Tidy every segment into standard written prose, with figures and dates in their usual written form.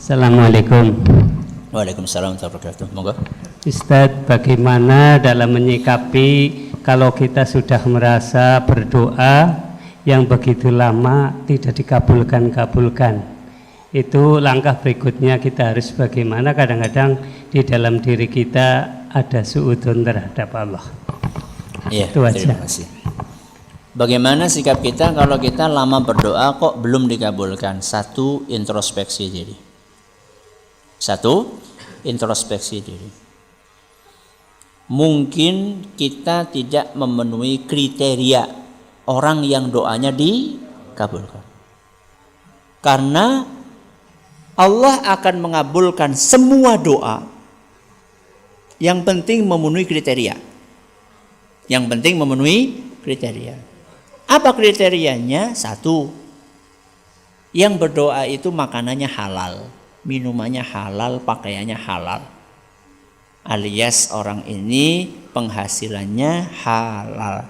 Assalamualaikum. Waalaikumsalam warahmatullahi wabarakatuh. Monggo. Ustadz, bagaimana dalam menyikapi kalau kita sudah merasa berdoa yang begitu lama tidak dikabulkan? Itu langkah berikutnya kita harus bagaimana? Kadang-kadang di dalam diri kita ada suudzon terhadap Allah. Iya, itu aja. Terima kasih. Bagaimana sikap kita kalau kita lama berdoa kok belum dikabulkan? Satu, introspeksi diri. Mungkin kita tidak memenuhi kriteria orang yang doanya dikabulkan. Karena Allah akan mengabulkan semua doa. Yang penting memenuhi kriteria. Apa kriterianya? Satu, yang berdoa itu makanannya halal, minumannya halal, pakaiannya halal. Alias orang ini penghasilannya halal.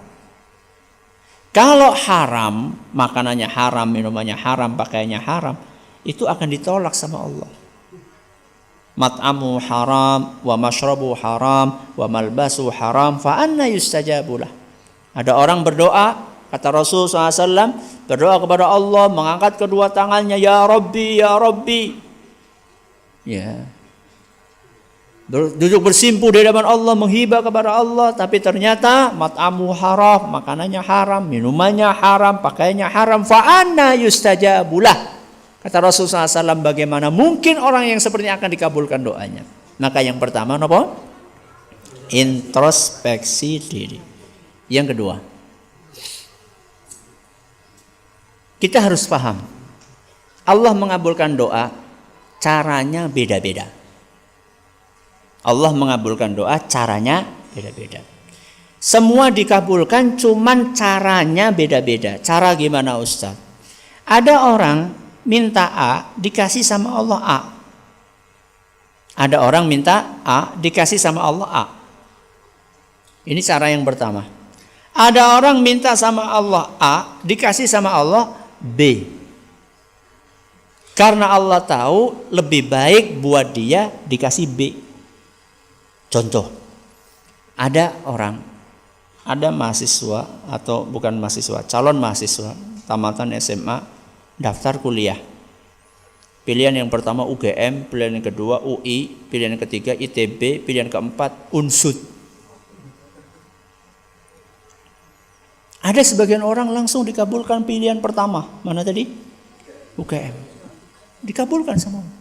Kalau haram, makanannya haram, minumannya haram, pakaiannya haram, itu akan ditolak sama Allah. Mat'amu haram, wa mashrabu haram, wa malbasu haram, fa anna yustajabulah. Ada orang berdoa, kata Rasul SAW, berdoa kepada Allah, mengangkat kedua tangannya, ya Rabbi, ya Rabbi. Ya. Duduk bersimpuh di hadapan Allah, menghibah kepada Allah, tapi ternyata mat'amu haram, makanannya haram, minumannya haram, pakaiannya haram, fa anna yustajabulah. Kata Rasulullah SAW, bagaimana mungkin orang yang seperti ini akan dikabulkan doanya? Maka yang pertama apa? Introspeksi diri. Yang kedua, kita harus paham, Allah mengabulkan doa caranya beda-beda. Allah mengabulkan doa caranya beda-beda. Semua dikabulkan, cuman caranya beda-beda. Cara gimana Ustaz? Ada orang minta A, dikasih sama Allah A. Ada orang minta A, dikasih sama Allah A. Ini cara yang pertama. Ada orang minta sama Allah A, dikasih sama Allah B. Karena Allah tahu lebih baik buat dia dikasih B. Contoh, ada mahasiswa atau bukan mahasiswa, calon mahasiswa tamatan SMA, daftar kuliah. Pilihan yang pertama UGM, pilihan yang kedua UI, pilihan yang ketiga ITB, pilihan keempat UNSUD. Ada sebagian orang langsung dikabulkan pilihan pertama. Mana tadi? UGM. Dikabulkan sama Allah.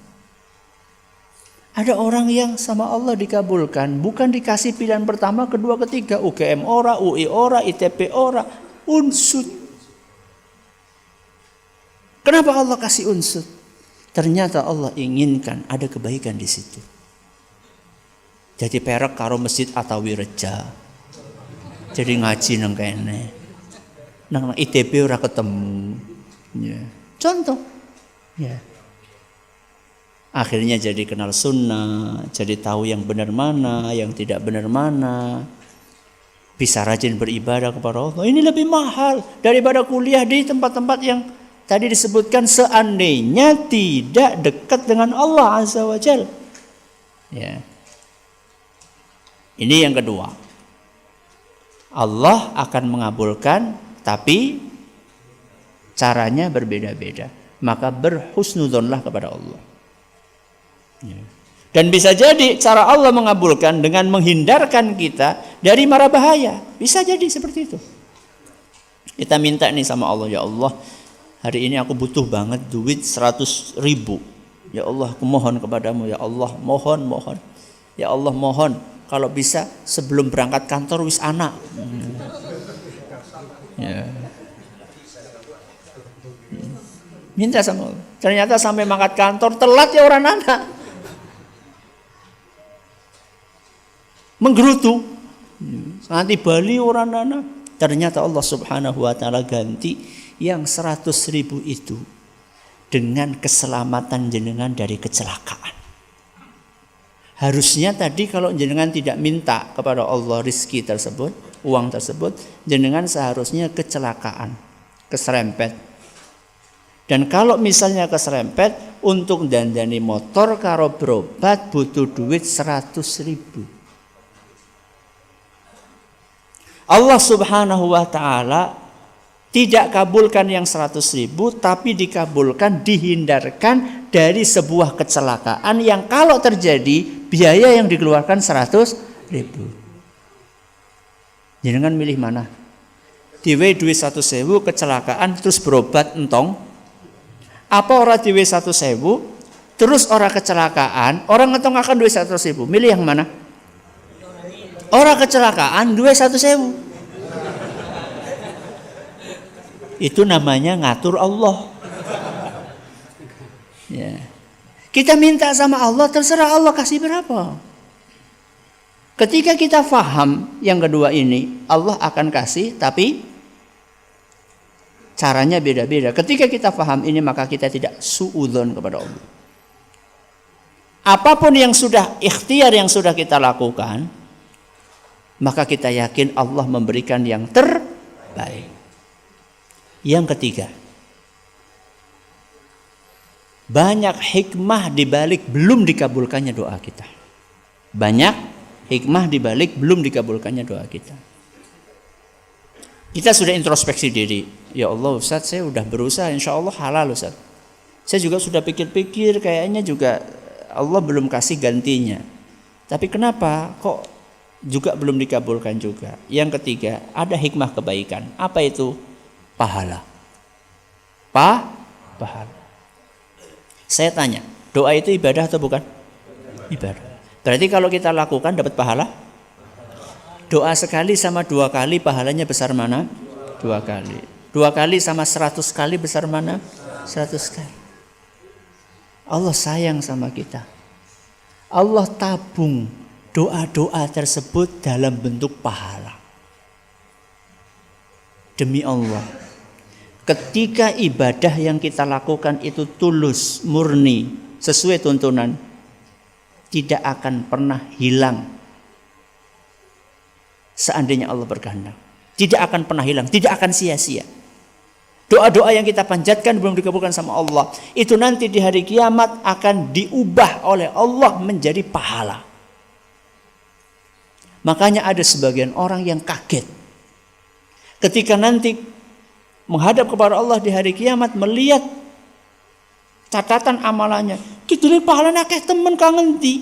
Ada orang yang sama Allah dikabulkan, bukan dikasih pilihan pertama, kedua, ketiga, UGM ora, UI ora, ITB ora, UNSUD. Kenapa Allah kasih UNSUD? Ternyata Allah inginkan ada kebaikan di situ. Jadi perak karo masjid Atawi Reja. Jadi ngaji nang kene. Nang ITB ora ketemu. Ya. Contoh. Ya. Akhirnya jadi kenal sunnah, jadi tahu yang benar mana, yang tidak benar mana. Bisa rajin beribadah kepada Allah. Ini lebih mahal daripada kuliah di tempat-tempat yang tadi disebutkan seandainya tidak dekat dengan Allah Azza wa Jalla. Ya. Ini yang kedua. Allah akan mengabulkan, tapi caranya berbeda-beda. Maka berhusnudzonlah kepada Allah. Dan bisa jadi cara Allah mengabulkan dengan menghindarkan kita dari mara bahaya. Bisa jadi seperti itu. Kita minta nih sama Allah, ya Allah, hari ini aku butuh banget duit 100.000. Ya Allah, aku mohon kepadamu, ya Allah, mohon. Ya Allah, mohon kalau bisa sebelum berangkat kantor wis anak. Ya. Minta sama Allah. Ternyata sampai mangkat kantor telat ya orang anak. Menggerutu. Nanti Bali orang anak. Ternyata Allah Subhanahu wa taala ganti yang 100.000 itu dengan keselamatan jenengan dari kecelakaan. Harusnya tadi kalau jenengan tidak minta kepada Allah rizki tersebut, uang tersebut, jenengan seharusnya kecelakaan, keserempet. Dan kalau misalnya keserempet, untuk dandani motor karo berobat butuh duit 100.000. Allah Subhanahu wa taala tidak kabulkan yang 100.000, tapi dikabulkan, dihindarkan dari sebuah kecelakaan yang kalau terjadi biaya yang dikeluarkan 100.000. Jenengan milih mana? Diwe duit 100.000 kecelakaan terus berobat entong? Apa ora diwe 100.000 terus ora kecelakaan, orang ngentong akan duit 100.000? Milih yang mana? Ora kecelakaan duit 100.000. Itu namanya ngatur Allah. Ya. Kita minta sama Allah, terserah Allah kasih berapa. Ketika kita faham yang kedua ini, Allah akan kasih, tapi caranya beda-beda. Ketika kita faham ini, maka kita tidak suudzon kepada Allah. Apapun yang sudah ikhtiar yang sudah kita lakukan, maka kita yakin Allah memberikan yang terbaik. Yang ketiga, banyak hikmah dibalik belum dikabulkannya doa kita. Banyak hikmah dibalik belum dikabulkannya doa kita. Kita sudah introspeksi diri. Ya Allah Ustaz, saya sudah berusaha, insya Allah halal Ustaz. Saya juga sudah pikir-pikir, kayaknya juga Allah belum kasih gantinya. Tapi kenapa kok juga belum dikabulkan juga? Yang ketiga, ada hikmah kebaikan. Apa itu? Pahala. Pahala. Saya tanya, doa itu ibadah atau bukan? Ibadah. Berarti kalau kita lakukan dapat pahala? Doa sekali sama 2 kali pahalanya besar mana? 2 kali. 2 kali sama 100 kali besar mana? 100 kali. Allah sayang sama kita. Allah tabung doa-doa tersebut dalam bentuk pahala. Demi Allah, ketika ibadah yang kita lakukan itu tulus, murni, sesuai tuntunan, tidak akan pernah hilang. Seandainya Allah berkehendak, tidak akan pernah hilang, tidak akan sia-sia. Doa-doa yang kita panjatkan belum dikabulkan sama Allah, itu nanti di hari kiamat akan diubah oleh Allah menjadi pahala. Makanya ada sebagian orang yang kaget ketika nanti menghadap kepada Allah di hari kiamat, melihat catatan amalannya. Kidulnya pahalanya akeh temen kangen di.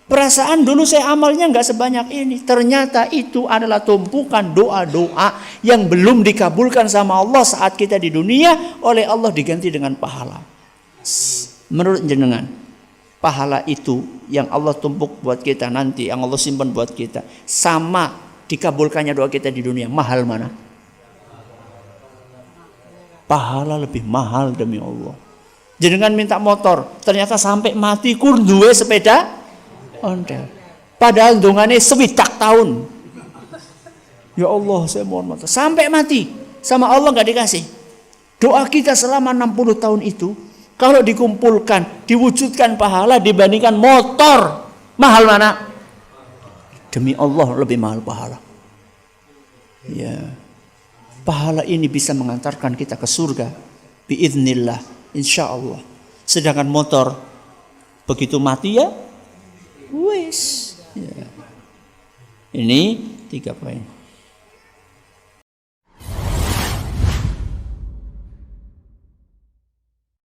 Perasaan dulu saya amalnya nggak sebanyak ini. Ternyata itu adalah tumpukan doa-doa yang belum dikabulkan sama Allah saat kita di dunia, oleh Allah diganti dengan pahala. Menurut jenengan, pahala itu yang Allah tumpuk buat kita nanti, yang Allah simpan buat kita, sama dikabulkannya doa kita di dunia, mahal mana? Pahala lebih mahal demi Allah. Jenengan minta motor, ternyata sampai mati kur duwe sepeda ontel. Padahal dongane 70 tahun. Ya Allah, saya mohon motor. Sampai mati sama Allah nggak dikasih. Doa kita selama 60 tahun itu kalau dikumpulkan, diwujudkan pahala dibandingkan motor, mahal mana? Demi Allah lebih mahal pahala. Ya. Pahala ini bisa mengantarkan kita ke surga biiznillah, insyaallah. Sedangkan motor begitu mati ya wis. Ya. Ini 3 poin.